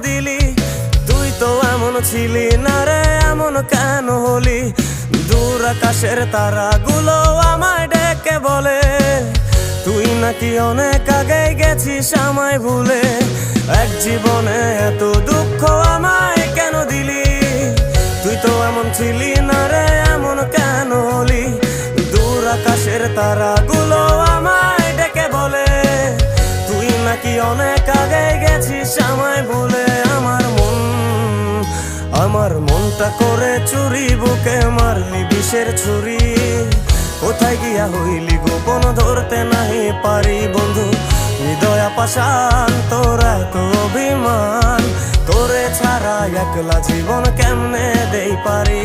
দিলি? তুই তো এমন ছিলি না রে, এমন কেন হলি? দূর আকাশের তারাগুলো আমায় ডেকে বলে তুই নাকি অনেক আগে গেছিস আমায় ভুলে। এক জীবনে এত দুঃখ আমায় কেন দিলি? তুই তো এমন ছিলি না রে, এমন কেন হলি? দূর আকাশের তারাগুলো আমায় ডেকে বলে তুই নাকি অনেক আগে গেছিস আমায় ভুলে। আমার মনটা করে চুরি, বুকে মারলি বিষের ছুরি। কোথায় গিয়া হইলি গোপন ধরতে নাহি পারি বন্ধু। হৃদয় পাষাণ তোর এত অভিমান, তোরে ছাড়া একলা জীবন কেমনে দেই পারি?